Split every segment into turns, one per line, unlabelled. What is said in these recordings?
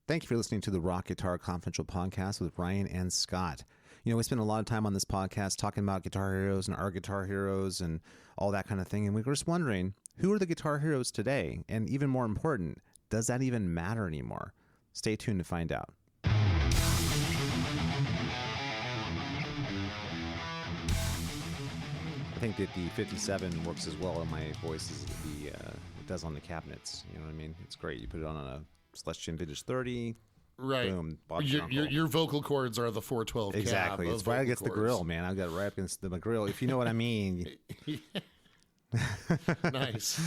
Thank you for listening to the Rock Guitar Confidential Podcast with Ryan and Scott. You know, we spend a lot of time on this podcast talking about guitar heroes and our guitar heroes and all that kind of thing. And we were just wondering, who are the guitar heroes today? And even more important, does that even matter anymore? Stay tuned to find out. I think that the 57 works as well on my voice as it does on the cabinets. You know what I mean? It's great. You put it on a Celestion Vintage 30.
Right.
Boom.
Your vocal cords are the 412
exactly.
cab.
It's right against the grill, man. I've got it right up against the grill. If you know what I mean.
Nice.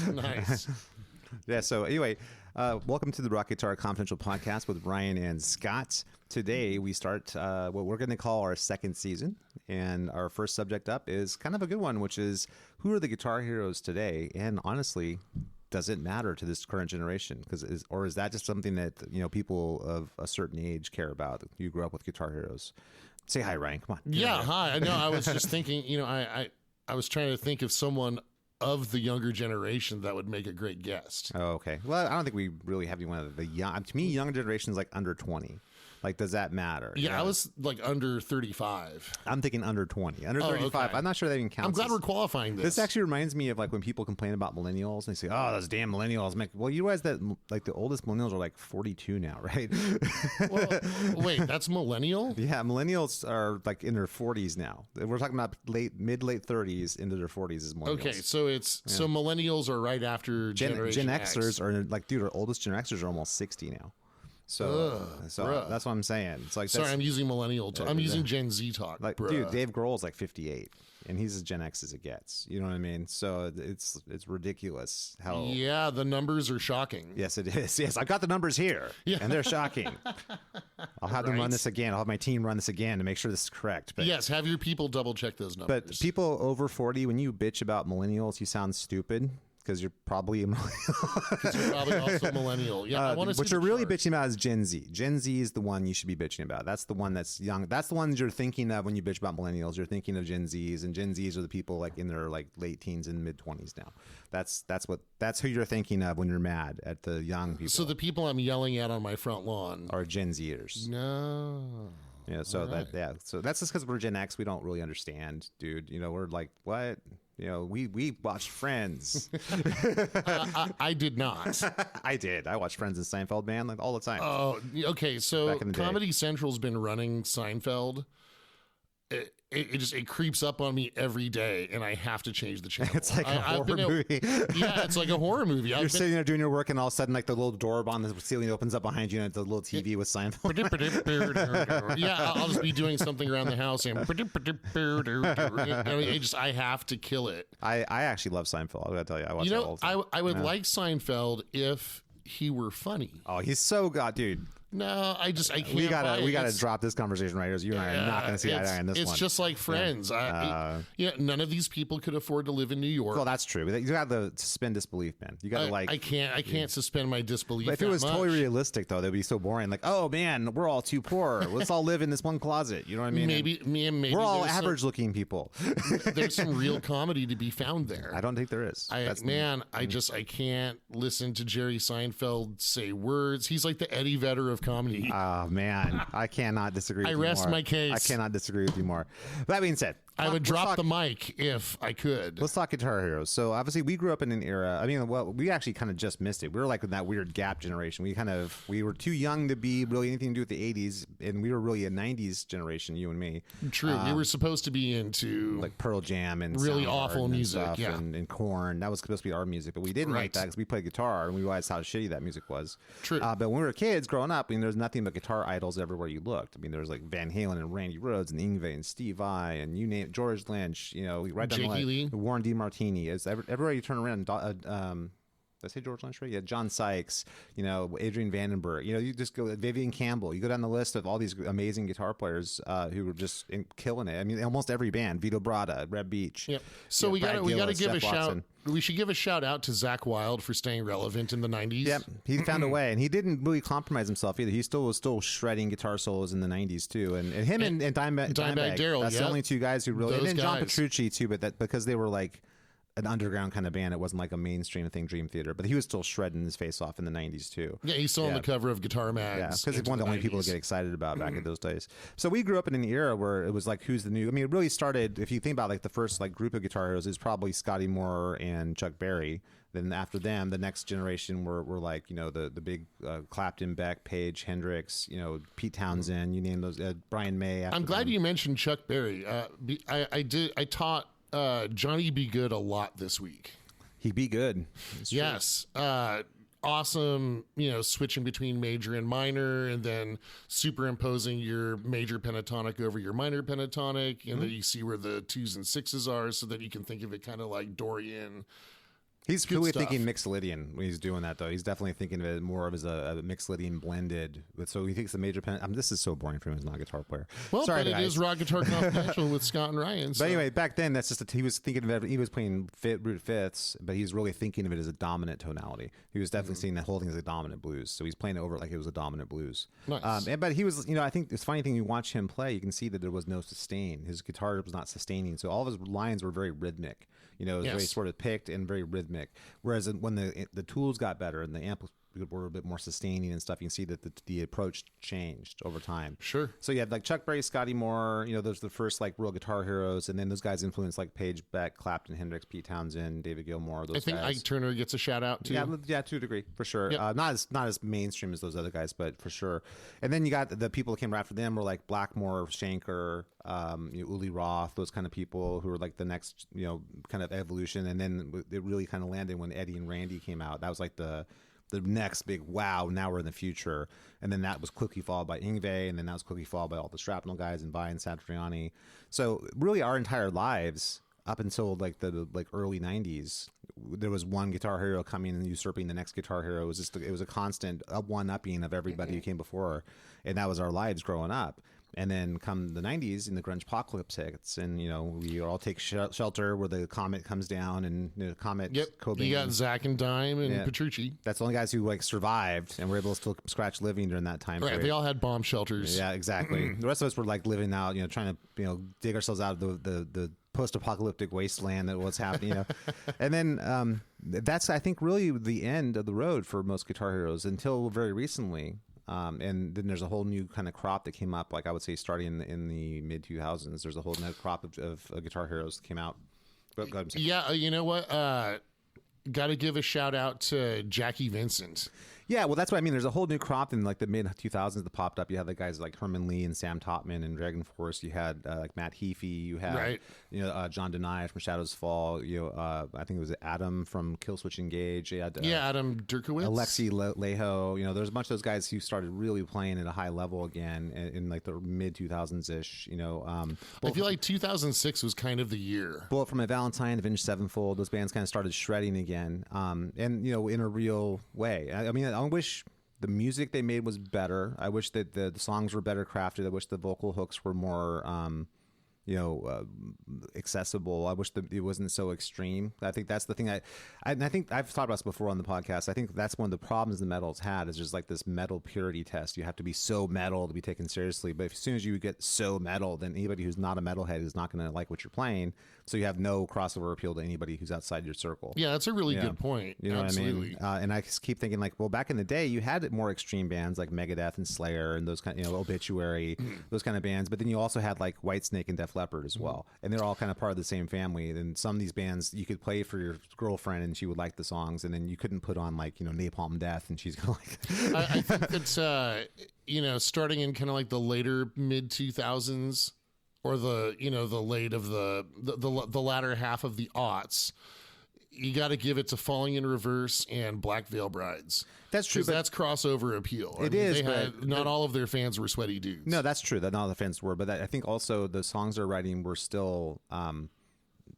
Yeah, so anyway, welcome to the Rock Guitar Confidential Podcast with Ryan and Scott. Today we start what we're going to call our second season, and our first subject up is kind of a good one, which is who are the guitar heroes today? And honestly, does it matter to this current generation? Or is that just something that people of a certain age care about? You grew up with guitar heroes. Say hi, Ryan. Come on.
Yeah, hi. I know. I was just thinking. I was trying to think of someone of the younger generation that would make a great guest.
Oh, okay. Well, I don't think we really have anyone of the young. To me, younger generation is like under 20. Like, does that matter?
Yeah, I was like under 35.
I'm thinking under 20. Under 35. Okay. I'm not sure that even counts.
I'm glad we're qualifying this.
This actually reminds me of like when people complain about millennials and they say, oh, those damn millennials. I'm like, well, you realize that like the oldest millennials are like 42 now, right?
Well, wait, that's millennial?
Yeah, millennials are like in their 40s now. We're talking about mid-late 30s into their 40s is millennials.
Okay, so so millennials are right after Generation
Gen Xers are like, dude, our oldest Gen Xers are almost 60 now. So that's what I'm saying. It's like,
sorry, I'm using millennial talk. I'm using Gen Z talk.
Like, dude, Dave Grohl's like 58, and he's as Gen X as it gets. You know what I mean? So it's ridiculous how.
Yeah, the numbers are shocking.
Yes, it is. Yes, I got the numbers here, and they're shocking. I'll have them run this again. I'll have my team run this again to make sure this is correct. But
yes, have your people double check those numbers.
But people over 40, when you bitch about millennials, you sound stupid. Because you're probably a millennial.
Because you're probably also millennial. Yeah, I want to see
what you're really bitching about is Gen Z. Gen Z is the one you should be bitching about. That's the one that's young. That's the ones you're thinking of when you bitch about millennials. You're thinking of Gen Zs, and Gen Zs are the people like in their like late teens and mid 20s now. That's who you're thinking of when you're mad at the young people.
So the people I'm yelling at on my front lawn
are Gen Zers.
No.
Yeah, so so that's just because we're Gen X. We don't really understand, dude. We're like, what? We watched Friends.
I did not.
I did. I watched Friends and Seinfeld, man, like all the time.
Oh, okay. So Comedy Central's been running Seinfeld. It creeps up on me every day, and I have to change the channel.
It's like a horror movie.
Yeah, it's like a horror movie.
You're sitting there doing your work, and all of a sudden, like the little door on the ceiling opens up behind you, and it's a little TV with Seinfeld.
Yeah, I'll just be doing something around the house, and I have to kill it.
I actually love Seinfeld. I gotta tell you, I watch it all the time.
I would like Seinfeld if he were funny.
Oh, he's so dude.
No, I can't.
We gotta drop this conversation right here. You and I are not gonna see eye to eye on this one.
It's just like Friends. None of these people could afford to live in New York.
Well, that's true. You got to suspend disbelief, man. You got to
I can't suspend my disbelief.
But if it was totally realistic, though, that'd be so boring. Like, oh man, we're all too poor. Let's all live in this one closet. You know what I mean?
Maybe
we're all average-looking people.
There's some real comedy to be found there.
I don't think there is.
I can't listen to Jerry Seinfeld say words. He's like the Eddie Vedder of comedy.
Oh man, I cannot disagree with you more.
I rest my case.
I cannot disagree with you more. That being said,
I would drop the mic if I could.
Let's talk guitar heroes. So obviously we grew up in an era. I mean, well, we actually kind of just missed it. We were like in that weird gap generation. We were too young to be really anything to do with the 80s, and we were really a 90s generation, you and me.
True. We were supposed to be into
like Pearl Jam and
really awful music,
stuff, and Korn. That was supposed to be our music, but we didn't like that because we played guitar and we realized how shitty that music was.
True.
But when we were kids growing up, I mean, there's nothing but guitar idols everywhere you looked. I mean, there was like Van Halen and Randy Rhoads and Yngwie and Steve Vai and you name it, George Lynch. Right down the line. Warren DeMartini. Is everywhere you turn around. Did I say George Lynch right? Yeah, John Sykes. Adrian Vandenberg. You just go Vivian Campbell. You go down the list of all these amazing guitar players who were just killing it. I mean, almost every band. Vito Bratta, Reb Beach.
Yep. So we got to give a shout. We should give a shout out to Zakk Wylde for staying relevant in the 90s.
Yep, he found a way, and he didn't really compromise himself either. He was still shredding guitar solos in the 90s too, and him and Dimebag
Darrell.
That's the only two guys who really. And then John Petrucci too, but that because they were like an underground kind of band. It wasn't like a mainstream thing, Dream Theater, but he was still shredding his face off in the 90s too.
Yeah, he's still on the cover of Guitar Mags.
Yeah, because it's one of the only people to get excited about back in those days. So we grew up in an era where it was like, who's the new? I mean, it really started, if you think about like the first like group of guitar heroes, is probably Scotty Moore and Chuck Berry. Then after them, the next generation were like, you know, the big Clapton, Beck, Page, Hendrix, you know, Pete Townsend, you name those, Brian May.
I'm glad you mentioned Chuck Berry. I taught Johnny B. Good a lot this week.
He be good.
Yes. Awesome, you know, switching between major and minor, and then superimposing your major pentatonic over your minor pentatonic, and then you see where the 2s and 6s are, so that you can think of it kind of like Dorian.
He's clearly thinking Mixolydian when he's doing that, though. He's definitely thinking of it more of as a Mixolydian blended. So he thinks the major pen. This is so boring for him. He's not a guitar player.
Well,
sorry,
but it is Rock Guitar Confidential with Scott and Ryan. So.
But anyway, back then, that's just he was thinking of it. He was playing root fifths, but he's really thinking of it as a dominant tonality. He was definitely seeing the whole thing as a dominant blues. So he's playing it over like it was a dominant blues.
Nice.
But he was, you know, I think it's funny thing. You watch him play, you can see that there was no sustain. His guitar was not sustaining, so all of his lines were very rhythmic. You know, it was very sort of picked and very rhythmic. Whereas when the tools got better and the amp were a bit more sustaining and stuff, you can see that the approach changed over time.
Sure.
So you had like Chuck Berry, Scotty Moore, you know, those are the first like real guitar heroes, and then those guys influenced like Page, Beck, Clapton, Hendrix, Pete Townsend, David Gilmour. Those
I think
guys.
Ike Turner gets a shout out too.
Yeah, to a degree for sure.
Yep.
Not as mainstream as those other guys, but for sure. And then you got the people that came right after them were like Blackmore, Schenker, you know, Uli Roth, those kind of people who were like the next, you know, kind of evolution. And then it really kind of landed when Eddie and Randy came out. That was like the next big wow, now we're in the future. And then that was quickly followed by Yngwie, and then that was quickly followed by all the Shrapnel guys and Vai and Satriani. So really our entire lives up until like the early 90s, there was one guitar hero coming and usurping the next guitar hero. It was just it was a constant one-upping of everybody who came before, and that was our lives growing up. And then come the 90s and the grunge apocalypse hits, and you know we all take shelter where the comet comes down, and you know, Comet.
Yep.
Cobain.
You got Zach and Dime and Petrucci.
That's the only guys who like survived and were able to still scratch living during that time.
Right.
Period.
They all had bomb shelters.
Yeah, exactly. The rest of us were like living out, you know, trying to, you know, dig ourselves out of the post-apocalyptic wasteland that was happening, you know. And then that's, I think, really the end of the road for most guitar heroes until very recently. And then there's a whole new kind of crop that came up, like I would say starting in the mid-2000s. There's a whole new crop of guitar heroes that came out. But go ahead.
Yeah, you know what? Got to give a shout out to Jackie Vincent.
Yeah, well, that's what I mean. There's a whole new crop in like the mid 2000s that popped up. You had the guys like Herman Lee and Sam Topman and Dragon Force. You had like Matt Heafy. You had you know John Denai from Shadows Fall. You know, I think it was Adam from Killswitch Engage. You had,
Adam Derkowitz,
Alexi Leho. You know, there's a bunch of those guys who started really playing at a high level again in like the mid 2000s ish. You know,
I feel like 2006 was kind of the year.
Bullet for My Valentine, Avenged Sevenfold. Those bands kind of started shredding again, and you know, in a real way. I mean, I wish the music they made was better. I wish that the songs were better crafted. I wish the vocal hooks were more, accessible. I wish that it wasn't so extreme. I think that's the thing. I think I've talked about this before on the podcast. I think that's one of the problems the metal's had is just like this metal purity test. You have to be so metal to be taken seriously. But as soon as you get so metal, then anybody who's not a metalhead is not going to like what you're playing. So you have no crossover appeal to anybody who's outside your circle.
Yeah, that's a really good point.
You know
Absolutely.
what I mean? And I just keep thinking like, well, back in the day, you had more extreme bands like Megadeth and Slayer and those kind, you know, Obituary, those kind of bands. But then you also had like Whitesnake and Def Leppard as well, and they're all kind of part of the same family. And some of these bands you could play for your girlfriend and she would like the songs, and then you couldn't put on like, you know, Napalm Death and she's gonna like.
I think that's you know, starting in kind of like the later mid 2000s. Or the late of the latter half of the aughts, you got to give it to Falling in Reverse and Black Veil Brides.
That's true.
But that's crossover appeal. Not all of their fans were sweaty dudes.
No, that's true. That not all the fans were, but I think also the songs they're writing were still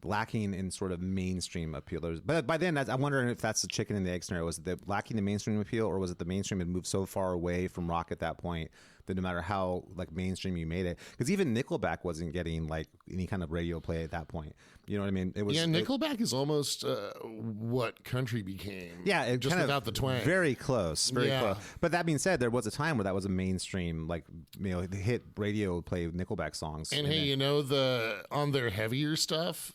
lacking in sort of mainstream appeal. But by then, I'm wondering if that's the chicken and the egg scenario. Was it lacking the mainstream appeal, or was it the mainstream had moved so far away from rock at that point that no matter how like mainstream you made it, because even Nickelback wasn't getting like any kind of radio play at that point. You know what I mean? It was
Nickelback is almost what country became.
Yeah, it
just
kind
without
of
the twang.
Very close, very close. But that being said, there was a time where that was a mainstream, like, you know, hit radio play Nickelback songs.
And hey, you know, on their heavier stuff,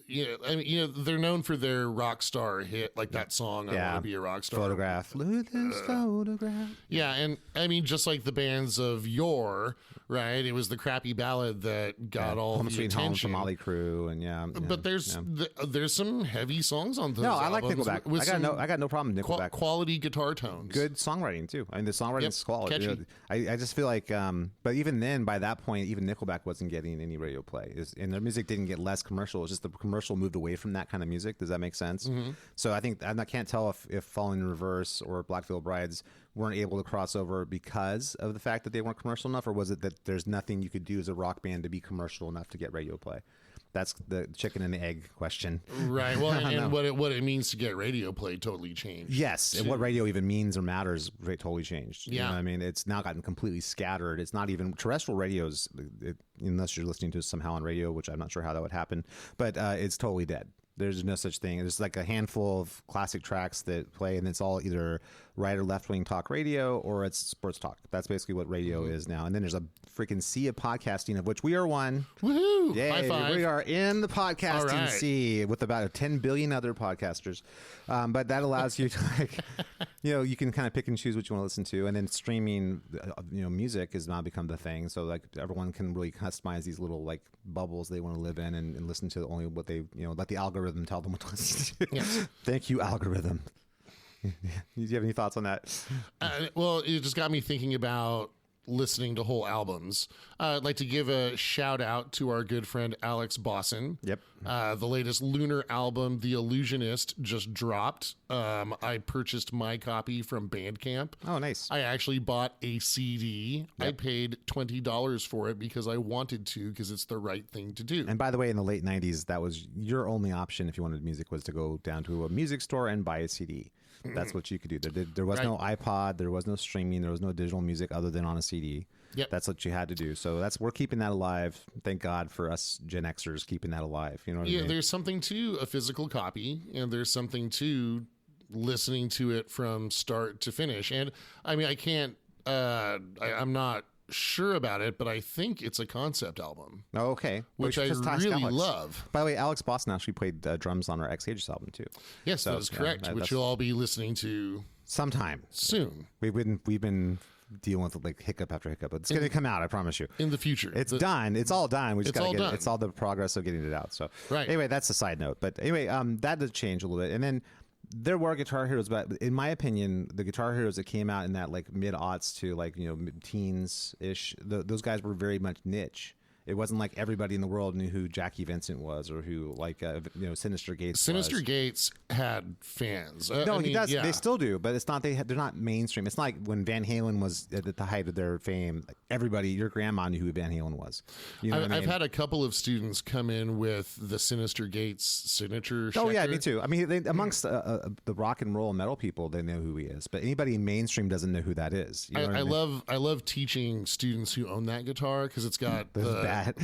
they're known for their rock star hit, like that song, I Want to Be a Rock Star.
Photograph. Luther's Photograph.
Yeah, and I mean, just like the bands of yore, right? It was the crappy ballad that got all the attention.
Home, Mötley Crüe, and
But there's some heavy songs on those.
No, I like Nickelback. I got no problem with Nickelback.
Quality guitar tones.
Good songwriting too. I mean, the songwriting's quality.
Catchy.
I just feel like, but even then, by that point, even Nickelback wasn't getting any radio play, and their music didn't get less commercial. It's just the commercial moved away from that kind of music. Does that make sense? Mm-hmm. So I think I can't tell if Falling in Reverse or Black Veil Brides weren't able to cross over because of the fact that they weren't commercial enough, or was it that there's nothing you could do as a rock band to be commercial enough to get radio play? That's the chicken and the egg question.
Right. Well, and what it means to get radio play totally changed.
Yes. And what radio even means or matters totally changed.
Yeah.
You know what I mean? It's now gotten completely scattered. It's not even terrestrial radios, unless you're listening to it somehow on radio, which I'm not sure how that would happen, but it's totally dead. There's no such thing. There's like a handful of classic tracks that play, and it's all either right or left wing talk radio or it's sports talk. That's basically what radio is now. And then there's a freaking sea of podcasting, of which we are one.
Woohoo!
Yay!
High five.
We are in the podcasting
right.
sea with about 10 billion other podcasters. But that allows you to you can kind of pick and choose what you want to listen to, and then streaming, music has now become the thing. So like everyone can really customize these little like bubbles they want to live in and listen to only what they let the algorithm tell them what to listen to. Yes. Thank you, algorithm. Do you have any thoughts on that?
Well, it just got me thinking about listening to whole albums. I'd like to give a shout out to our good friend Alex Bosson.
Yep.
The latest Lunar album, The Illusionist, just dropped. I purchased my copy from Bandcamp.
Oh, nice.
I actually bought a CD. Yep. I paid $20 for it because I wanted to, because it's the right thing to do.
And by the way, in the late 90s, that was your only option if you wanted music, was to go down to a music store and buy a CD. That's what you could do. There was no iPod, there was no streaming, there was no digital music other than on a CD.
Yep.
That's what you had to do. So we're keeping that alive. Thank God for us Gen Xers keeping that alive. You know what I mean?
There's something to a physical copy, and there's something to listening to it from start to finish. And I mean, I can't. I'm not sure about it, but I think it's a concept album.
Oh, okay.
Which I really love.
By the way, Alex Boston actually played drums on our Ex Aegis album too.
Yes, so, that is correct. Which you'll all be listening to
sometime
soon.
We've been dealing with like hiccup after hiccup, but it's going to come out. I promise you.
In the future,
it's done. It's all done. We just got to get it. It's all the progress of getting it out. So anyway, that's a side note. But anyway, that did change a little bit, and then. There were Guitar Heroes, but in my opinion, the Guitar Heroes that came out in that like mid-aughts to like teens-ish, those guys were very much niche. It wasn't like everybody in the world knew who Jackie Vincent was or who like Sinister Gates.
Sinister Gates had fans.
He does. Yeah. They still do, but it's not. They're not mainstream. It's not like when Van Halen was at the height of their fame. Everybody, your grandma knew who Van Halen was. You know
I've had a couple of students come in with the Sinister Gates signature.
Oh yeah, me too. I mean, amongst the rock and roll and metal people, they know who he is, but anybody in mainstream doesn't know who that is. You know
I love teaching students who own that guitar because it's got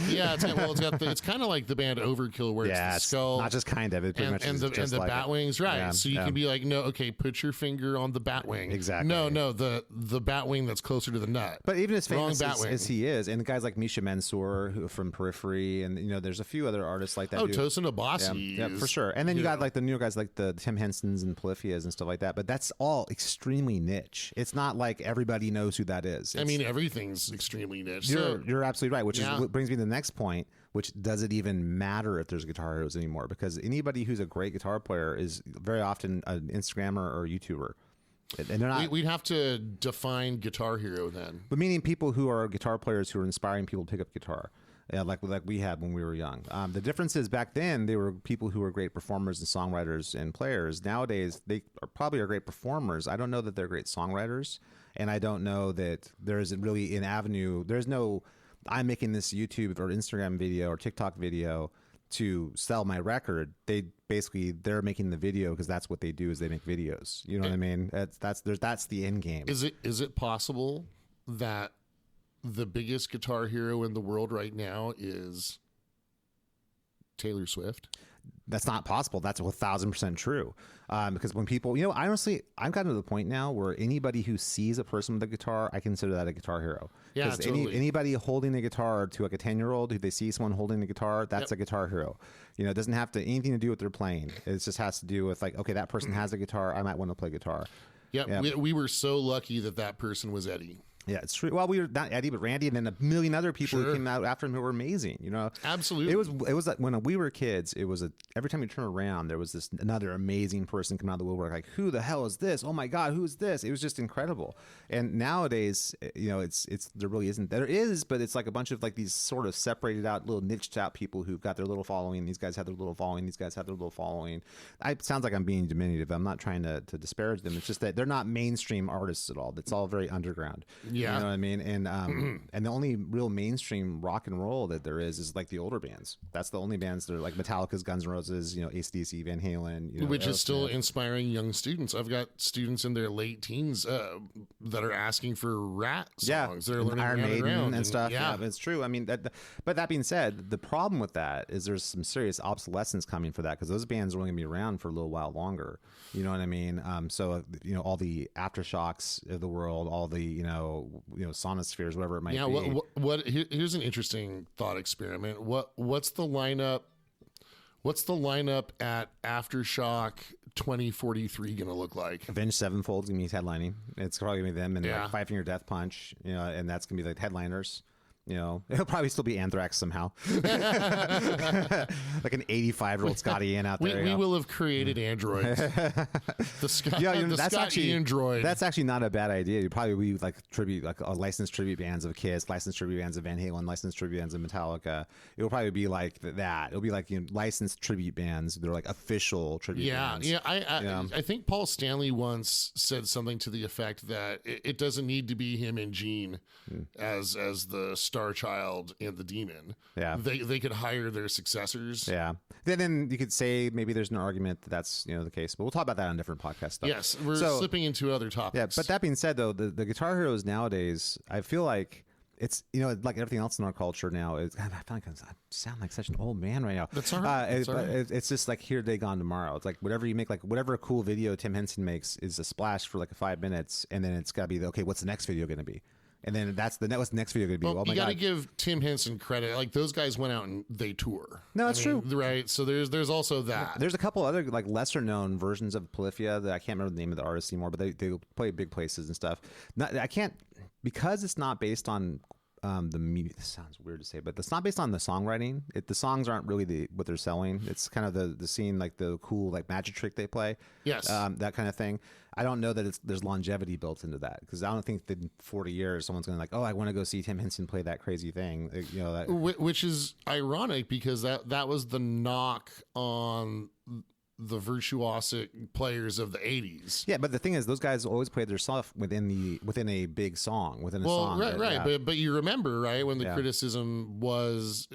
Yeah,
it's kind of like the band Overkill, where it's the skull,
not just kind of, it pretty much
and the
like
bat wings, right? Yeah, so you can be like, no, okay, put your finger on the bat wing.
Exactly.
No, the bat wing that's closer to the nut.
But even as famous as he is, and guys like Misha Mansour from Periphery, and there's a few other artists like that.
Tosin Abasi,
yeah, for sure. And then you got like the newer guys like the Tim Hensons and Polyphias and stuff like that. But that's all extremely niche. It's not like everybody knows who that is.
I mean, everything's extremely niche.
You're absolutely right. Which is what brings me to the next point, which does it even matter if there's Guitar Heroes anymore? Because anybody who's a great guitar player is very often an Instagrammer or a YouTuber. And they're not.
We'd have to define Guitar Hero then.
But meaning people who are guitar players who are inspiring people to pick up guitar. Like we had when we were young. The difference is back then they were people who were great performers and songwriters and players. Nowadays they probably are great performers. I don't know that they're great songwriters, and I don't know that there isn't really an avenue. There's no I'm making this YouTube or Instagram video or TikTok video to sell my record. They're making the video because that's what they do, is they make videos. You know what I mean? That's the end game.
Is it possible that the biggest guitar hero in the world right now is Taylor Swift?
that's not possible. That's 1,000% true. Because when people, honestly, I've gotten to the point now where anybody who sees a person with a guitar, I consider that a guitar hero.
Yeah, totally.
Anybody holding a guitar to like a 10-year-old, who they see someone holding a guitar, that's a guitar hero. It doesn't have to anything to do with their playing. It just has to do with like, okay, that person has a guitar. I might want to play guitar.
Yeah, we were so lucky that person was Eddie.
Yeah, it's true. Well, we were not Eddie, but Randy, and then a million other people who came out after him who were amazing.
Absolutely.
It was like when we were kids. It was every time you turn around, there was this another amazing person coming out of the woodwork. Like, who the hell is this? Oh my God, who's this? It was just incredible. And nowadays, it's there really isn't. There is, but it's like a bunch of like these sort of separated out, little niched out people who've got their little following. These guys have their little following. These guys have their little following. It sounds like I'm being diminutive. I'm not trying to disparage them. It's just that they're not mainstream artists at all. It's all very underground.
Yeah.
You know what I mean? And the only real mainstream rock and roll that there is like the older bands. That's the only bands that are like Metallica's, Guns N' Roses, AC/DC, Van Halen,
which is still inspiring young students. I've got students in their late teens that are asking for Rat songs. They're learning
Iron Maiden and stuff.
Yeah,
it's true. I mean, but that being said, the problem with that is there's some serious obsolescence coming for that because those bands are only going to be around for a little while longer. You know what I mean? So all the Aftershocks of the world, all the Sonospheres, whatever it might be.
Here's an interesting thought experiment. What's the lineup? What's the lineup at Aftershock 2043 going to look like?
Avenged Sevenfold's going to be headlining. It's probably going to be them and like Five Finger Death Punch, and that's going to be like headliners. It'll probably still be Anthrax somehow. Like an 85-year-old Scotty Ian out there.
We will have created androids. The Scott android.
That's actually not a bad idea. You'd probably be like licensed tribute bands of Kiss, licensed tribute bands of Van Halen, licensed tribute bands of Metallica. It'll probably be like that. It'll be like licensed tribute bands. They're like official tribute bands.
Yeah. I think Paul Stanley once said something to the effect that it doesn't need to be him and Gene as the Star Child and the Demon.
Yeah,
they could hire their successors.
Yeah, then you could say maybe there's an argument that that's the case, but we'll talk about that on different podcasts.
Yes, we're slipping into other topics.
Yeah, but that being said, though, the guitar heroes nowadays, I feel like it's like everything else in our culture now. I feel like I sound like such an old man right now.
That's all right.
It's just like here, day, gone tomorrow. It's like whatever you make, like whatever cool video Tim Henson makes is a splash for like 5 minutes, and then it's got to be okay. What's the next video going to be? And then what's the next video going to be?
Well, you got to give Tim Henson credit. Like those guys went out and they tour.
No, that's true.
Right. So there's also that.
There's a couple other like lesser known versions of Polyphia that I can't remember the name of the artist anymore, but they play big places and stuff. I can't, because it's not based on the music. This sounds weird to say, but it's not based on the songwriting. The songs aren't really what they're selling. It's kind of the scene, like the cool like magic trick they play.
Yes.
That kind of thing. I don't know that there's longevity built into that, because I don't think that in 40 years someone's going to I want to go see Tim Henson play that crazy thing.
Which is ironic, because that was the knock on the virtuosic players of the 80s.
Yeah, but the thing is, those guys always played their stuff within a big song, within a song.
Right. But you remember, right, when the criticism was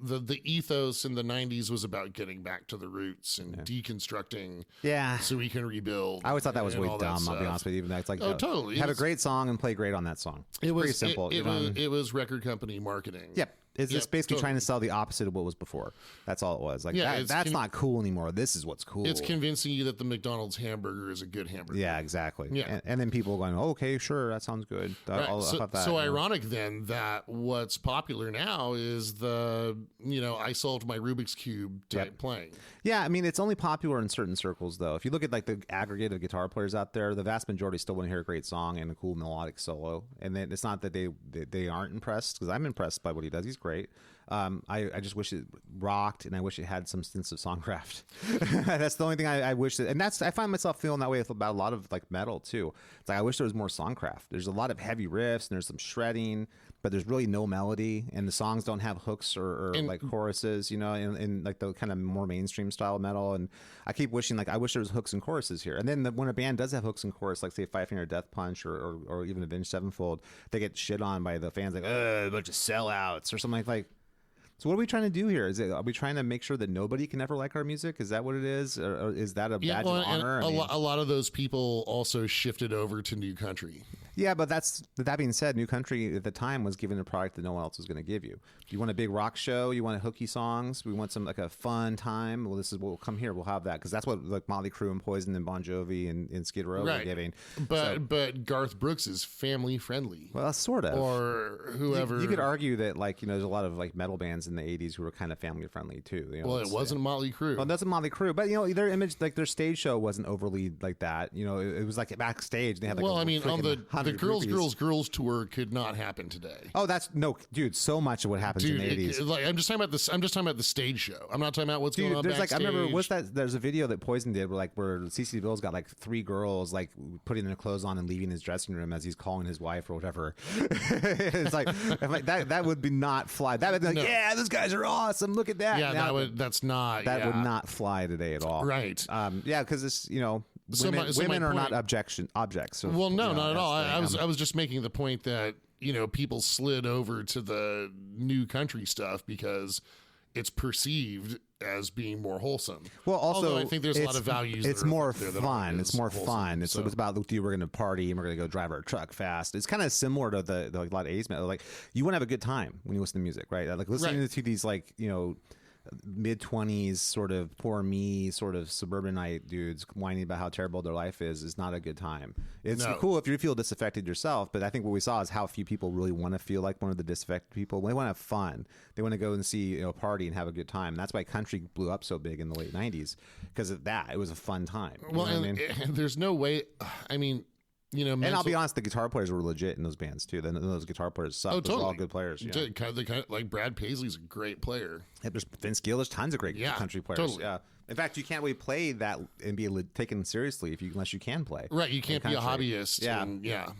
the ethos in the 90s was about getting back to the roots and deconstructing.
Yeah.
So we can rebuild.
I always thought that was way dumb. I'll be honest with you. It's like,
totally.
Have a great song and play great on that song. It's pretty simple.
It was record company marketing.
Yep. It's just basically trying to sell the opposite of what was before. That's all it was. Like that's not cool anymore. This is what's cool.
It's convincing you that the McDonald's hamburger is a good hamburger.
Yeah, exactly.
Yeah.
And then people going, okay, sure, that sounds good.
Right. So ironic then that what's popular now is the, I solved my Rubik's Cube type playing.
Yeah, I mean, it's only popular in certain circles, though. If you look at like the aggregate of guitar players out there, the vast majority still want to hear a great song and a cool melodic solo. And then it's not that they aren't impressed, because I'm impressed by what he does. He's great. I just wish it rocked, and I wish it had some sense of songcraft. That's the only thing I wish that, and I find myself feeling that way about a lot of like metal too. It's like I wish there was more songcraft. There's a lot of heavy riffs and there's some shredding, but there's really no melody, and the songs don't have hooks or like choruses, in like the kind of more mainstream style metal. And I keep wishing, like, I wish there was hooks and choruses here. And then when a band does have hooks and chorus, like say Five Finger Death Punch or even Avenged Sevenfold, they get shit on by the fans, like, a bunch of sellouts or something like. So what are we trying to do here? Are we trying to make sure that nobody can ever like our music? Is that what it is? Or is that a badge of honor?
A lot of those people also shifted over to new country.
Yeah, but that being said, New Country at the time was giving a product that no one else was going to give you. You want a big rock show? You want hooky songs? We want some like a fun time. Well, this is what we'll come here. We'll have that because that's what like Motley Crue and Poison and Bon Jovi and Skid Row were giving.
But Garth Brooks is family friendly.
Well, sort of.
Or whoever.
You could argue that like there's a lot of like metal bands in the '80s who were kind of family friendly too.
Well, it wasn't Motley Crue.
Well, that's a Motley Crue, but their image, like their stage show, wasn't overly like that. It was like backstage. They had like
on the Girls tour could not happen today.
Oh, dude. So much of what happens in the '80s.
I'm just talking about this. I'm just talking about the stage show. I'm not talking about what's going on backstage.
I remember there's a video that Poison did where CeCe Bill's got like 3 girls like putting their clothes on and leaving his dressing room as he's calling his wife or whatever. It's like that would be not fly. That would be like, yeah, those guys are awesome. Look at that.
Yeah, that would
not fly today at all.
Right.
Yeah, because it's women are not objects.
Well, no, not at all. I was just making the point that people slid over to the New Country stuff because it's perceived as being more wholesome.
Well, also,
although I think there's a lot of values.
It's more fun. It's more fun. It's about we're going to party and we're going to go drive our truck fast. It's kind of similar to the like, a lot of '80s metal. Like you want to have a good time when you listen to music, right? Like listening to these like mid-20s sort of poor me sort of suburbanite dudes whining about how terrible their life is not a good time. It's cool if you feel disaffected yourself, but I think what we saw is how few people really want to feel like one of the disaffected people. They want to have fun. They want to go and see a party and have a good time. And that's why country blew up so big in the late 90s because of that. It was a fun time.
Well, and there's no way. I mean, and
I'll be honest, the guitar players were legit in those bands too. Then those guitar players sucked. Oh, totally. Those were all good players.
Yeah. Like Brad Paisley's a great player.
Yeah, there's Vince Gill. There's tons of great country players.
Totally.
Yeah. In fact, you can't really play that and be taken seriously unless you can play.
Right. You can't be a hobbyist.
Yeah.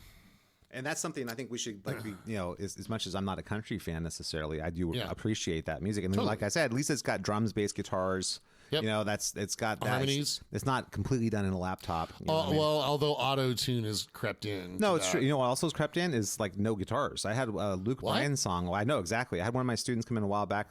And that's something I think we should be, as much as I'm not a country fan necessarily, I do appreciate that music. And like I said, at least it's got drums, bass, guitars. Yep. It's got that.
Harmonies.
It's not completely done in a laptop.
Well, although auto-tune has crept in.
No, it's true. You know what also has crept in is like no guitars. I had a Luke Bryan song. Well, I know exactly. I had one of my students come in a while back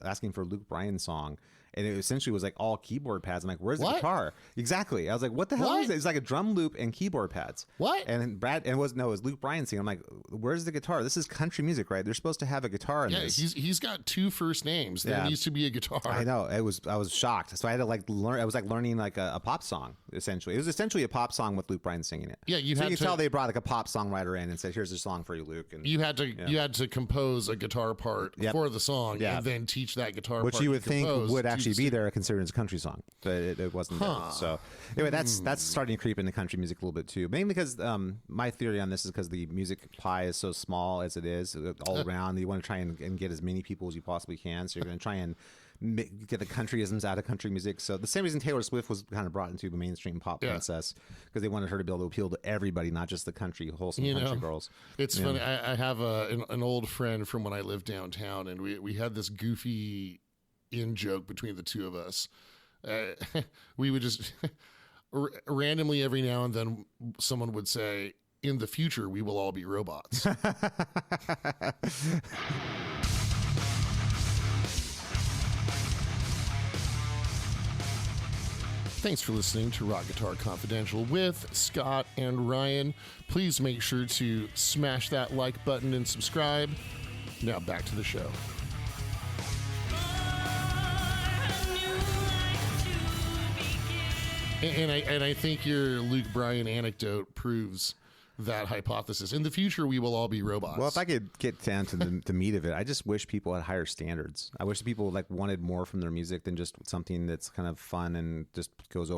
asking for a Luke Bryan song. And it essentially was like all keyboard pads. I'm like, where's the guitar? Exactly. I was like, what the hell is it? It's like a drum loop and keyboard pads.
What?
And it was Luke Bryan singing. I'm like, where's the guitar? This is country music, right? They're supposed to have a guitar in this.
He's got 2 first names. There needs to be a guitar.
I know. I was shocked. So I had to learn. I was like learning like a pop song essentially. It was essentially a pop song with Luke Bryan singing it.
Yeah,
you can tell they brought like a pop songwriter in and said, here's a song for you, Luke. And
you had to compose a guitar part for the song and then teach that guitar part.
Which you would think would actually be there considering it's a country song, but it wasn't there. So anyway, that's starting to creep into country music a little bit too, mainly because my theory on this is because the music pie is so small as it is all around. You want to try and get as many people as you possibly can, so you're going to try and get the countryisms out of country music. So the same reason Taylor Swift was kind of brought into the mainstream pop princess, because they wanted her to be able to appeal to everybody, not just the wholesome country girls.
It's funny. I have an old friend from when I lived downtown, and we had this goofy in-joke between the two of us. We would just randomly every now and then someone would say, in the future we will all be robots. Thanks for listening to Rock Guitar Confidential with Scott and Ryan. Please make sure to smash that like button and subscribe. Now back to the show. And I think your Luke Bryan anecdote proves that hypothesis. In the future, we will all be robots.
Well, if I could get down to the meat of it, I just wish people had higher standards. I wish people wanted more from their music than just something that's kind of fun and just washes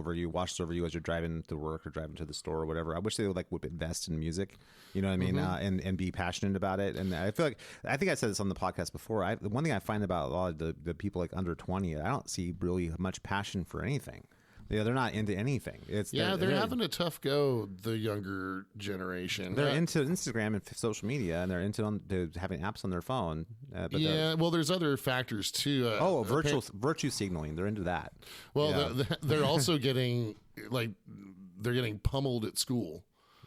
over you as you're driving to work or driving to the store or whatever. I wish they would invest in music, you know what I mean, and be passionate about it. And I feel I think I said this on the podcast before. The one thing I find about a lot of the people under 20, I don't see really much passion for anything. Yeah, they're not into anything.
They're having a tough go, the younger generation.
They're into Instagram and social media, and they're into having apps on their phone.
Well, there's other factors too.
Virtue signaling. They're into that.
Well, they're also getting they're getting pummeled at school.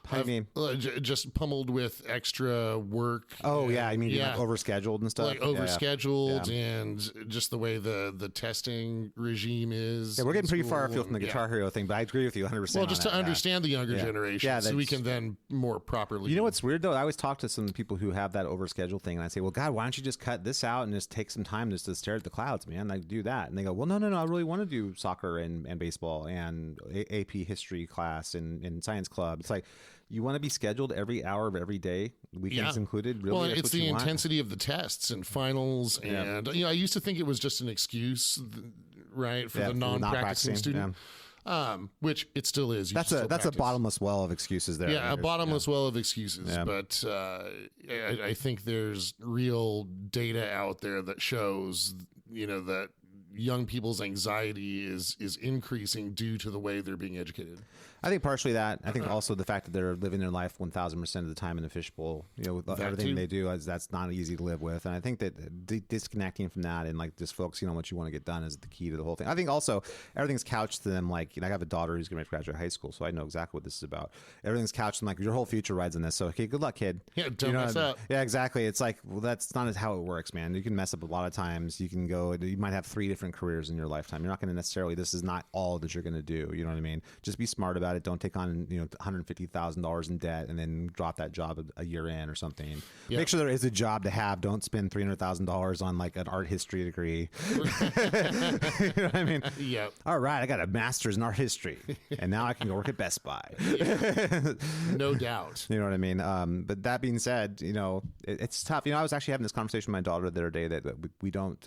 How do you mean?
Just pummeled with extra work.
Oh, yeah. I mean, like overscheduled and stuff.
Like overscheduled and just the way the testing regime is.
Yeah, we're getting pretty far afield from the Guitar Hero thing, but I agree with you 100%.
Well, just to understand the younger generation so we can then more properly.
You know what's weird, though? I always talk to some people who have that overscheduled thing, and I say, well, God, why don't you just cut this out and just take some time just to stare at the clouds, man? Like, do that. And they go, well, no, I really want to do soccer and baseball and AP history class and science club. It's like, you want to be scheduled every hour of every day, weekends included? Really?
Well, it's the intensity of the tests and finals. And, I used to think it was just an excuse, right, for the non-practicing student. Which it still is.
That's a bottomless well of excuses there.
Yeah, a bottomless well of excuses. Yeah. But I think there's real data out there that shows, that young people's anxiety is increasing due to the way they're being educated.
I think partially that. I think also the fact that they're living their life 1,000% of the time in a fishbowl, with everything they do, that's not easy to live with. And I think that disconnecting from that and like just focusing on what you want to get done is the key to the whole thing. I think also everything's couched to them. Like, I have a daughter who's going to graduate high school, so I know exactly what this is about. Everything's couched to them, like, your whole future rides on this. So, okay, good luck, kid.
Yeah, don't mess up.
Yeah, exactly. It's like, well, that's not how it works, man. You can mess up a lot of times. You might have 3 different careers in your lifetime. You're not going to necessarily, this is not all that you're going to do. You know what I mean? Just be smart about it. Don't take on, $150,000 in debt and then drop that job a year in or something. Yep. Make sure there is a job to have. Don't spend $300,000 on like an art history degree. You know what I mean?
Yeah.
All right, I got a master's in art history, and now I can go work at Best Buy.
No doubt.
You know what I mean? But that being said, it's tough. I was actually having this conversation with my daughter the other day that we don't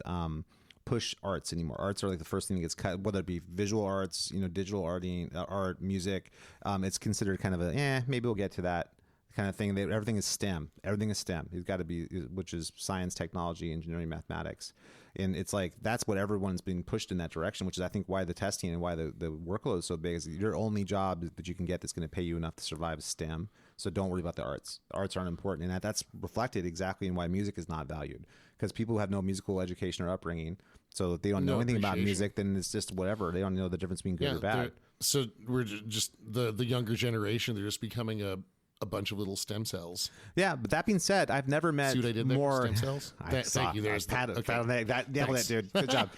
push arts anymore. Arts are like the first thing that gets cut, whether it be visual arts, digital art, music. It's considered kind of maybe we'll get to that kind of thing. Everything is STEM. Everything is STEM. It's got to be, which is science, technology, engineering, mathematics. And it's like, that's what everyone's being pushed in that direction, which is, I think, why the testing and why the workload is so big is your only job that you can get that's going to pay you enough to survive is STEM. So don't worry about the arts. The arts aren't important. And that's reflected exactly in why music is not valued. Because people who have no musical education or upbringing, so if they don't know anything about music, then it's just whatever. They don't know the difference between good or bad.
So we're just the younger generation, they're just becoming a bunch of little stem cells.
Yeah, but that being said, I've never met
See what I did there? Stem cells? Thank you. There's
pat on that, dude. Good job.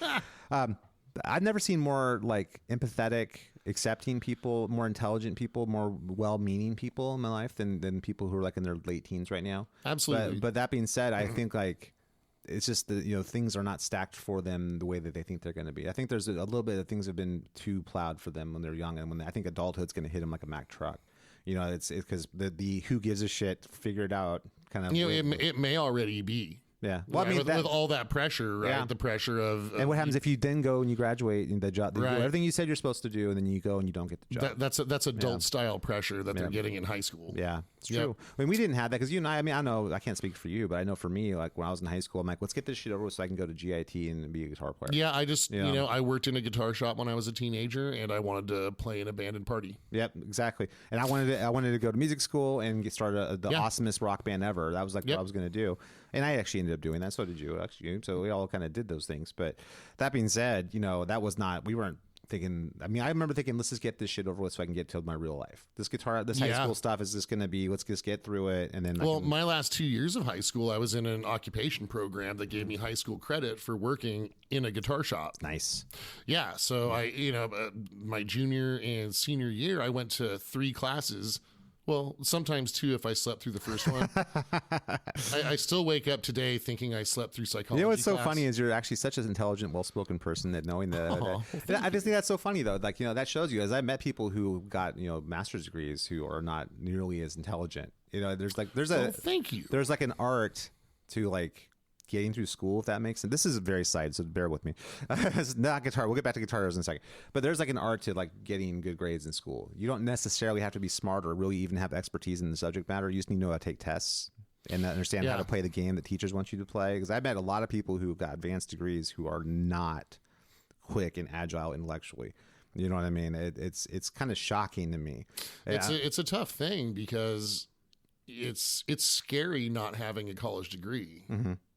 I've never seen more like empathetic, accepting people, more intelligent people, more well-meaning people in my life than people who are like in their late teens right now.
Absolutely.
But that being said, I think like it's just that things are not stacked for them the way that they think they're going to be. I think there's a little bit of things have been too plowed for them when they're young, and when I think adulthood's going to hit them like a Mack truck. It's because the who gives a shit, figure it out kind of.
It may already be.
Yeah.
Well, I mean, with all that pressure, right? Yeah. The pressure of
and what happens if you then go and you graduate and the job, you do everything you said you're supposed to do, and then you go and you don't get the job.
That's adult style pressure that they're getting in high school.
Yeah, it's true. I mean, we didn't have that because you and I mean, I know I can't speak for you, but I know for me, like when I was in high school, I'm like, let's get this shit over with so I can go to GIT and be a guitar player.
Yeah, I just I worked in a guitar shop when I was a teenager, and I wanted to play in a band and party.
Yep, exactly. And I wanted to go to music school and get started the awesomest rock band ever. That was like what I was going to do. And I actually ended up doing that. So did you, actually. So we all kind of did those things. But that being said, that was not, we weren't thinking, I mean, I remember thinking, let's just get this shit over with so I can get to my real life. This high school stuff is just going to be, let's just get through it. And then,
my last 2 years of high school, I was in an occupation program that gave me high school credit for working in a guitar shop.
Nice.
Yeah. So my junior and senior year, I went to 3 classes. Well, sometimes 2 if I slept through the first one. I still wake up today thinking I slept through psychology.
What's so funny is you're actually such an intelligent, well-spoken person that knowing that. I just think that's so funny though. Like that shows you. As I met people who got master's degrees who are not nearly as intelligent. Thank you. There's like an art to like getting through school, if that makes sense. This is a very side, so bear with me. It's not guitar. We'll get back to guitars in a second. But there's like an art to like getting good grades in school. You don't necessarily have to be smart or really even have expertise in the subject matter. You just need to know how to take tests and understand how to play the game that teachers want you to play. Because I met a lot of people who got advanced degrees who are not quick and agile intellectually. You know what I mean? It's kind of shocking to me.
It's a tough thing because it's scary not having a college degree,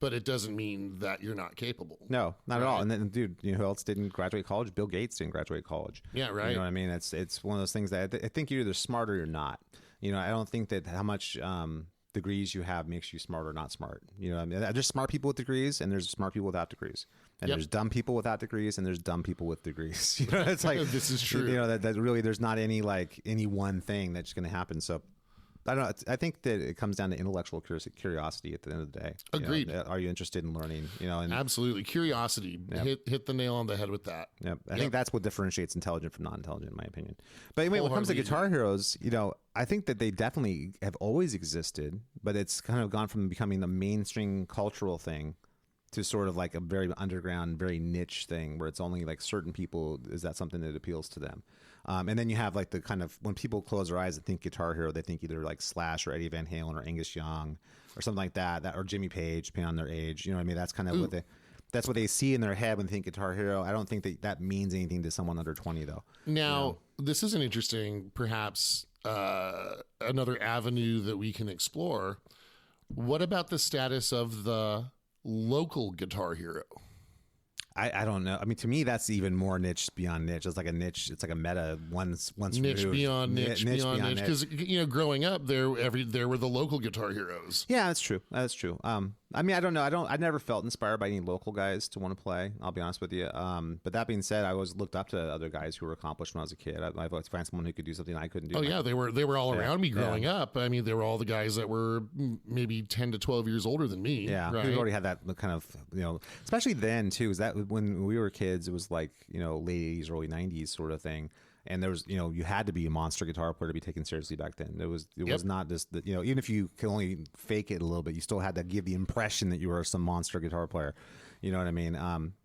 but it doesn't mean that you're not capable.
No, not at all. And then, dude, who else didn't graduate college? Bill Gates didn't graduate college.
Yeah, right.
You know what I mean? It's one of those things that I think you're either smart or you're not. I don't think that how much degrees you have makes you smart or not smart. I mean, there's smart people with degrees and there's smart people without degrees. And there's dumb people without degrees and there's dumb people with degrees. It's like
this is true.
That really there's not any one thing that's going to happen. So I don't know. I think that it comes down to intellectual curiosity at the end of the day.
Agreed.
Are you interested in learning? And
absolutely, curiosity. Hit the nail on the head with that.
Yeah, I think that's what differentiates intelligent from non-intelligent, in my opinion. But anyway, when it comes to Guitar Heroes, I think that they definitely have always existed, but it's kind of gone from becoming a mainstream cultural thing to sort of like a very underground, very niche thing where it's only like certain people. Is that something that appeals to them? And then you have like the kind of when people close their eyes and think Guitar Hero, they think either like Slash or Eddie Van Halen or Angus Young or something like that or Jimmy Page, depending on their age. You know what I mean? That's kind of that's what they see in their head when they think Guitar Hero. I don't think that means anything to someone under 20 though.
Now, this is an interesting, perhaps another avenue that we can explore. What about the status of the local Guitar Hero?
I don't know. I mean, to me, that's even more niche beyond niche. It's like a niche. It's like a meta once
niche
removed.
Beyond niche beyond niche. Because growing up, there were the local Guitar Heroes.
Yeah, that's true. That's true. I mean, I don't know. I never felt inspired by any local guys to want to play. I'll be honest with you. But that being said, I always looked up to other guys who were accomplished when I was a kid. I always find someone who could do something I couldn't do.
Oh yeah, they were all around me growing up. I mean, they were all the guys that were maybe 10 to 12 years older than me.
Yeah,
right?
We already had that kind of especially then too. Is that when we were kids, it was like late 80s, early 90s sort of thing. And there was, you had to be a monster guitar player to be taken seriously back then. It was not just that, even if you could only fake it a little bit, you still had to give the impression that you were some monster guitar player. You know what I mean?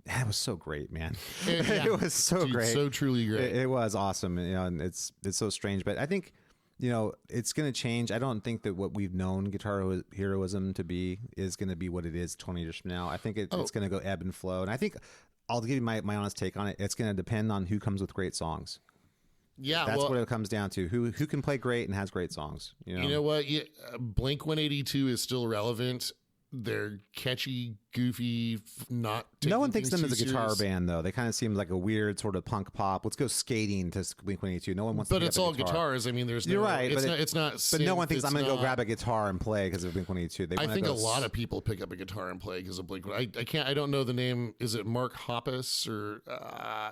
It was so great, man. It was so great.
So truly great.
It was awesome. And it's so strange, but I think, it's going to change. I don't think that what we've known guitar heroism to be is going to be what it is 20 years from now. I think it's going to go ebb and flow. And I think I'll give you my honest take on it. It's going to depend on who comes with great songs.
Yeah,
that's what it comes down to. Who can play great and has great songs.
You know what? Blink 182 is still relevant. They're catchy, goofy, not.
No one thinks them as a guitar band, though. They kind of seem like a weird sort of punk pop. Let's go skating to Blink 182. No one wants.
But it's all guitars. I mean, there's.
You're right.
It's not.
But no one thinks I'm going to go grab a guitar and play because of Blink 182.
I think a lot of people pick up a guitar and play because of Blink. I can't. I don't know the name. Is it Mark Hoppus or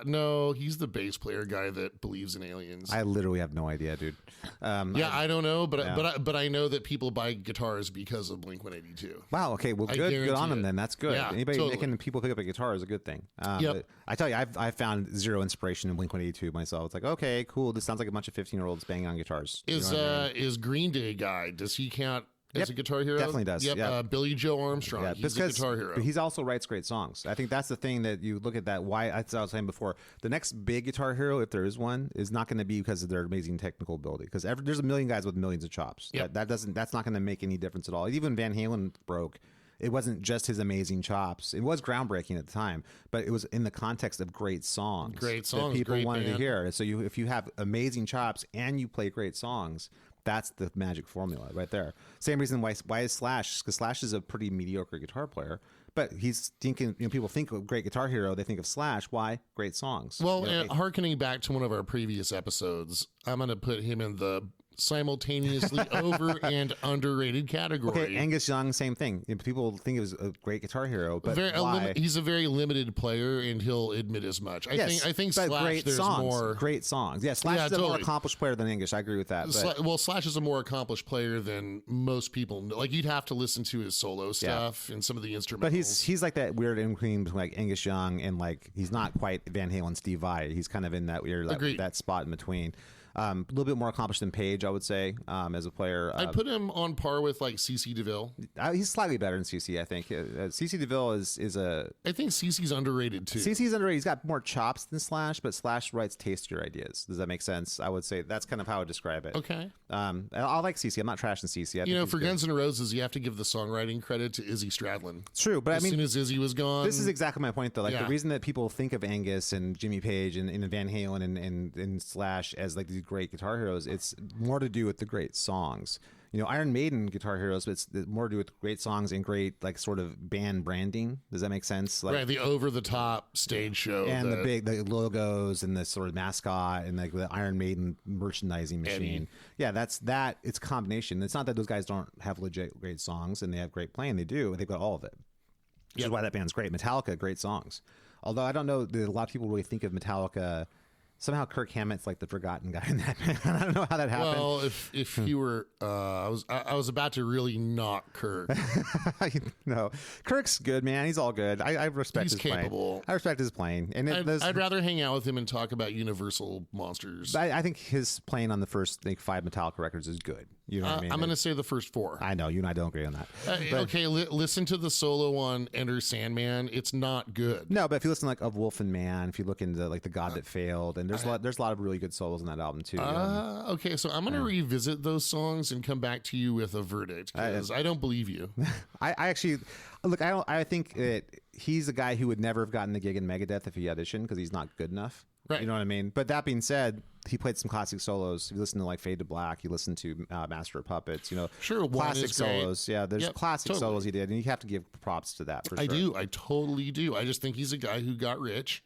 no? He's the bass player guy that believes in aliens.
I literally have no idea, dude.
I don't know, but I know that people buy guitars because of Blink 182.
Wow. Okay. Well, good on them then. That's good.
Yeah,
Anybody
totally.
making people pick up a guitar is a good thing.
Yep.
I tell you, I found zero inspiration in Blink 182 myself. It's like, okay, cool. This sounds like a bunch of 15-year-olds banging on guitars.
Is Green Day guy? Does he count as a guitar hero?
Definitely does.
Yep. Billy Joe Armstrong. Yeah, he's a guitar hero.
But he also writes great songs. I think that's the thing that you look at that. Why, as I was saying before, the next big guitar hero, if there is one, is not going to be because of their amazing technical ability. Because there's a million guys with millions of chops.
Yep.
That's not going to make any difference at all. Even Van Halen broke. It wasn't just his amazing chops. It was groundbreaking at the time, but it was in the context of great songs.
Great songs.
That people
great
wanted
band.
to hear. So if you have amazing chops and you play great songs, that's the magic formula right there. Same reason why is Slash? Because Slash is a pretty mediocre guitar player, but he's thinking. People think of great guitar hero, they think of Slash. Why? Great songs.
Well, hearkening back to one of our previous episodes, I'm going to put him in the simultaneously over and underrated category.
Okay, Angus Young, same thing. People think he was a great guitar hero, but why?
He's a very limited player, and he'll admit as much. I think
but
Slash,
great
there's
songs,
more
great songs. Yeah, Slash is a more accomplished player than Angus. I agree with that. But
Slash is a more accomplished player than most people know. Like, you'd have to listen to his solo stuff and some of the instrumentals.
But he's like that weird in between like Angus Young and like he's not quite Van Halen, Steve Vai. He's kind of in that weird that spot in between. A little bit more accomplished than Page, I would say, as a player.
I'd put him on par with like CC DeVille.
He's slightly better than CC, I think. CC DeVille is a.
I think CC's underrated too.
CC's underrated. He's got more chops than Slash, but Slash writes tastier ideas. Does that make sense? I would say that's kind of how I would describe it.
Okay.
I like CC. I'm not trashing CC.
For Guns N' Roses, you have to give the songwriting credit to Izzy Stradlin.
It's true, but
as soon as Izzy was gone,
this is exactly my point, though. Like the reason that people think of Angus and Jimmy Page and Van Halen and Slash as like these great guitar heroes, it's more to do with the great songs. You know, Iron Maiden Guitar Heroes, but it's more to do with great songs and great, like, sort of band branding. Does that make sense? Like,
right, the over-the-top stage show.
And the logos and the sort of mascot and like the Iron Maiden merchandising machine. Yeah, it's a combination. It's not that those guys don't have legit great songs and they have great playing. They do. They've got all of it. Which is why that band's great. Metallica, great songs. Although I don't know, a lot of people really think of Metallica... Somehow Kirk Hammett's like the forgotten guy in that band. I don't know how that happened.
Well, if he were, I was about to really knock Kirk.
No, Kirk's good, man. He's all good. I respect his
capable.
Playing. I respect his playing, and
I'd rather hang out with him and talk about Universal monsters.
I think his playing on the first 5 Metallica records is good. You know what I mean?
I'm going to say the first 4.
I know you and I don't agree on that.
Okay, listen to the solo on Enter Sandman. It's not good.
No, but if you listen to like Of Wolf and Man, if you look into like The God That Failed, and there's a lot of really good solos on that album too.
Okay, so I'm going to revisit those songs and come back to you with a verdict because I don't believe you.
I actually look. I think that he's a guy who would never have gotten the gig in Megadeth if he auditioned because he's not good enough.
Right.
You know what I mean? But that being said, he played some classic solos. If you listen to like Fade to Black, you listen to Master of Puppets, you know,
sure,
classic solos. Yeah, there's classic solos he did, and you have to give props to that for sure.
I do. I totally do. I just think he's a guy who got rich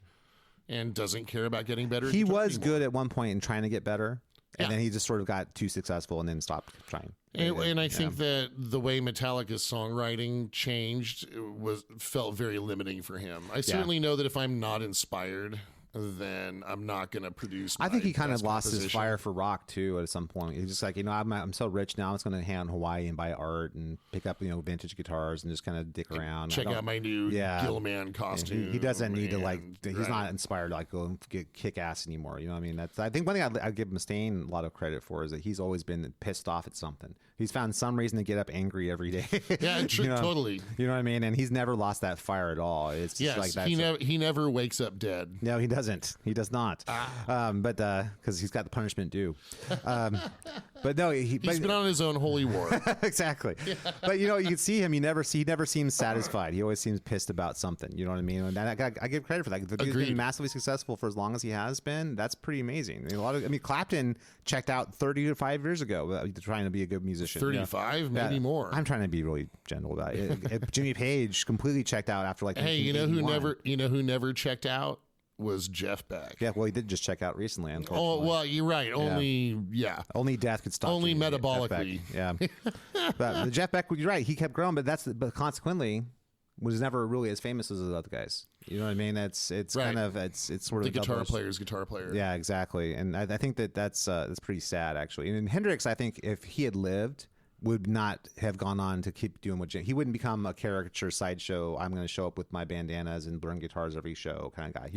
and doesn't care about getting better.
He was good at one point in trying to get better, and then he just sort of got too successful and then stopped trying.
And I think that the way Metallica's songwriting changed felt very limiting for him. I certainly know that if I'm not inspired, then I'm not going to produce.
I think he kind of lost his fire for rock too at some point. He's just like, you know, I'm so rich now. I'm just going to hang out in Hawaii and buy art and pick up, you know, vintage guitars and just kind of dick around.
Check out my new Gilman costume.
He doesn't need to like. He's not inspired to like go and get kick ass anymore. You know what I mean? I think one thing I give Mustaine a lot of credit for is that he's always been pissed off at something. He's found some reason to get up angry every day.
Yeah, totally.
You know what I mean? And he's never lost that fire at all. It's just like that.
He never wakes up dead.
No, he doesn't. He does not. But because he's got the punishment due. But no, he's
been on his own holy war.
Exactly. Yeah. But you know, you can see him. He never seems satisfied. He always seems pissed about something. You know what I mean? And I give credit for that. If he's been massively successful for as long as he has been, that's pretty amazing. I mean, Clapton checked out 35 years ago trying to be a good musician.
35, maybe more.
I'm trying to be really gentle about it. Jimmy Page completely checked out after like.
Hey, you know who never checked out was Jeff Beck.
Yeah, well, he did just check out recently.
Oh, well, you're right. Only
death could stop.
Only metabolically.
Yeah, but Jeff Beck, you're right. He kept growing, but consequently was never really as famous as the other guys. You know what I mean? It's right. Kind of it's sort of
the guitar player.
Yeah, exactly. And I think that's pretty sad actually. And Hendrix, I think if he had lived, would not have gone on to keep doing what he wouldn't become a caricature sideshow. I'm going to show up with my bandanas and burn guitars every show kind of guy.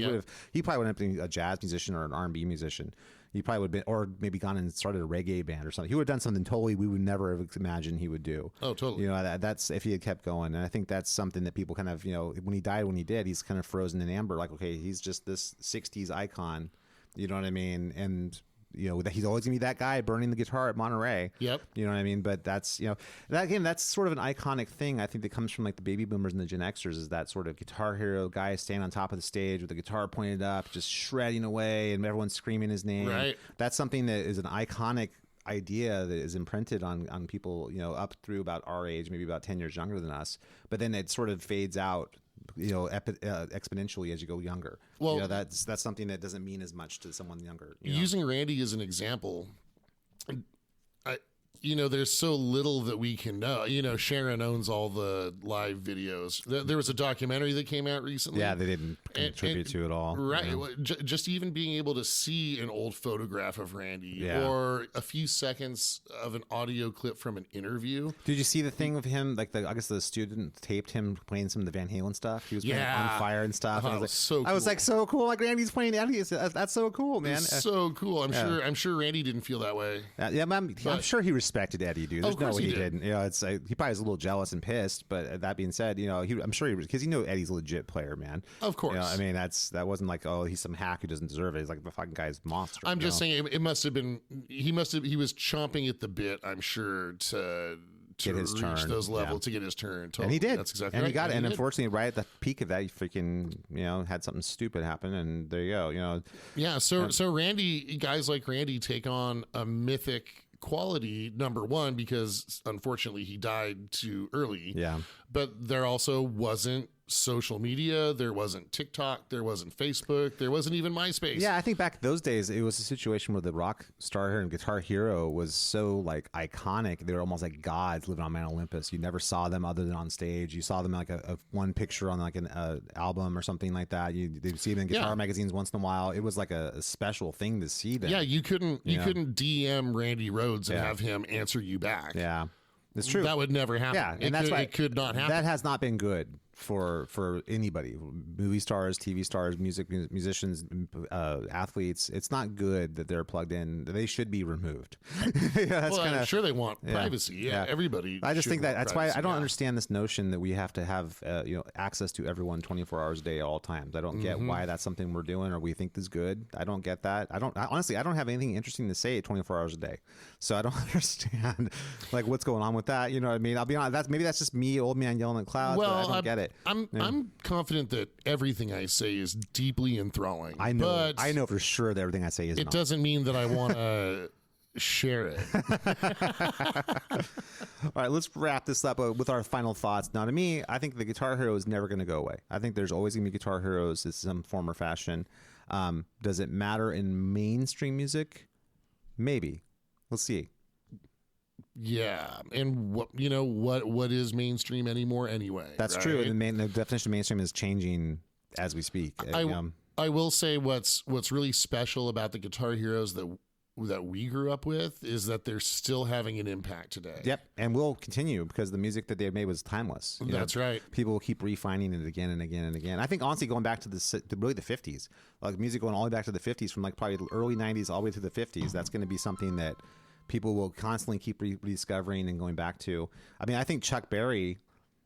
He probably wouldn't have been a jazz musician or an R&B musician. He probably would have been, or maybe gone and started a reggae band or something. He would have done something totally we would never have imagined he would do.
Oh, totally.
You know, that's if he had kept going. And I think that's something that people kind of, you know, when he died, when he did, he's kind of frozen in amber. Like, okay, he's just this 60s icon. You know what I mean? And you know, that he's always gonna be that guy burning the guitar at Monterey.
Yep.
You know what I mean? But that's, you know, that's sort of an iconic thing. I think that comes from like the baby boomers and the Gen Xers, is that sort of guitar hero guy standing on top of the stage with the guitar pointed up, just shredding away, and everyone's screaming his name.
Right.
That's something that is an iconic idea that is imprinted on people, you know, up through about our age, maybe about 10 years younger than us. But then it sort of fades out, you know, exponentially as you go younger. Well, you know, that's something that doesn't mean as much to someone younger. You know?
Using Randy as an example, you know, there's so little that we can know. You know, Sharon owns all the live videos. There was a documentary that came out recently.
Yeah, they didn't contribute to it all.
Right. You know? Just even being able to see an old photograph of Randy or a few seconds of an audio clip from an interview.
Did you see the thing with him? Like, I guess the student taped him playing some of the Van Halen stuff. He was playing On Fire and stuff. And I was like,
so cool.
I was like, so cool. Like, Randy's playing Eddie. That's so cool, man.
So cool. I'm sure Randy didn't feel that way.
I'm sure he respected Eddie, dude. There's no way he didn't. You know, it's he probably was a little jealous and pissed. But that being said, you know, I'm sure he was, because he knew Eddie's a legit player, man.
Of course.
You know, I mean, that wasn't like, oh, he's some hack who doesn't deserve it. He's like, the fucking guy's a monster.
I'm just saying, it must have been he was chomping at the bit, I'm sure,
get his
reach
turn.
those levels, to get his turn. Totally.
And he did.
That's exactly
and
right.
He got it. And
he
unfortunately, right at the peak of that, he freaking, had something stupid happen. And there you go,
Yeah. So Randy, guys like Randy take on a mythic quality, number one, because unfortunately he died too early.
Yeah.
But there also wasn't social media, there wasn't TikTok, there wasn't Facebook, there wasn't even MySpace.
Yeah, I think back those days, it was a situation where the rock star and guitar hero was so like iconic. They were almost like gods living on Mount Olympus. You never saw them other than on stage. You saw them like a one picture on like an album or something like that. They'd see them in guitar magazines once in a while. It was like a special thing to see them.
Yeah, you couldn't DM Randy Rhoads and have him answer you back.
Yeah, it's true.
That would never happen.
Yeah, and that's why
it could not happen.
That has not been good for anybody, movie stars, TV stars, musicians, athletes. It's not good that they're plugged in. They should be removed.
I'm sure they want privacy. Yeah, everybody.
I just think that's
privacy,
why I don't understand this notion that we have to have access to everyone 24 hours a day at all times. I don't get why that's something we're doing or we think is good. I don't get that. Honestly, I don't have anything interesting to say 24 hours a day, so I don't understand like what's going on with that. You know what I mean? I'll be honest. Maybe that's just me, old man yelling at clouds. Well, I don't get it.
I'm confident that everything I say is deeply enthralling.
I know for sure that everything I say is.
It doesn't mean that I want to share it.
All right, let's wrap this up with our final thoughts. Now, to me, I think the Guitar Hero is never going to go away. I think there's always going to be Guitar Heroes in some form or fashion. Does it matter in mainstream music? Maybe. We'll see.
Yeah, and what is mainstream anymore anyway?
That's true. And the definition of mainstream is changing as we speak.
I will say what's really special about the Guitar Heroes that we grew up with is that they're still having an impact today.
Yep, and will continue because the music that they made was timeless.
That's right.
People will keep refining it again and again and again. I think honestly, going back to really the 50s, like music going all the way back to the 50s, from like probably the early 90s all the way to the 50s, that's going to be something that people will constantly keep rediscovering and going back to. I mean, I think Chuck Berry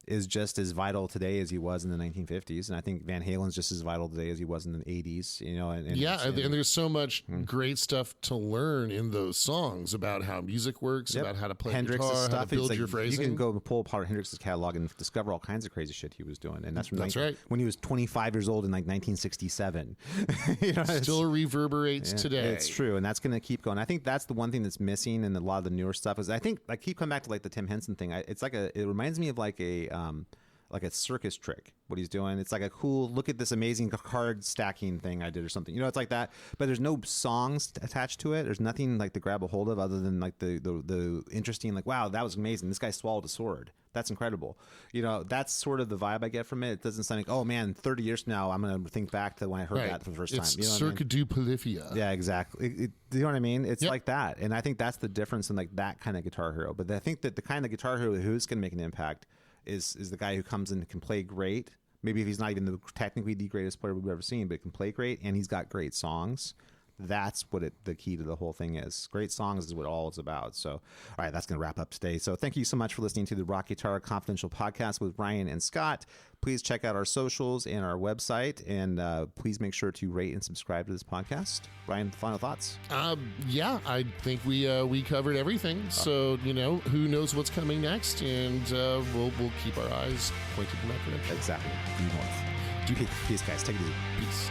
is just as vital today as he was in the 1950s, and I think Van Halen's just as vital today as he was in the 80s. And
there's so much great stuff to learn in those songs about how music works, about how to play
Hendrix's
guitar,
stuff.
how to build your phrasing.
You can go pull apart Hendrix's catalog and discover all kinds of crazy shit he was doing, and that's from when he was 25 years old in like 1967.
Still reverberates today.
It's true, and that's going to keep going. I think that's the one thing that's missing in a lot of the newer stuff. Is I think I keep coming back to like the Tim Henson thing. It reminds me of like a circus trick, what he's doing. It's like a cool, look at this amazing card stacking thing I did or something. It's like that, but there's no songs attached to it. There's nothing like to grab a hold of other than like the interesting, like, wow, that was amazing. This guy swallowed a sword. That's incredible. That's sort of the vibe I get from it. It doesn't sound like, oh man, 30 years from now, I'm going to think back to when I heard that for the first time.
It's Cirque du Polyphia.
Yeah, exactly. Do you know what I mean? It's like that. And I think that's the difference in like that kind of guitar hero. But I think that the kind of guitar hero who's going to make an impact is the guy who comes in and can play great. Maybe if he's not even technically the greatest player we've ever seen, but can play great and he's got great songs. That's what the key to the whole thing is. Great songs is what all it's about. So, all right, that's going to wrap up today. So thank you so much for listening to the Rock Guitar Confidential Podcast with Ryan and Scott. Please check out our socials and our website, and please make sure to rate and subscribe to this podcast. Ryan, final thoughts?
Yeah, I think we covered everything. So, who knows what's coming next, and we'll keep our eyes pointed in that direction.
Exactly. Due north. Peace, guys. Take it easy.
Peace.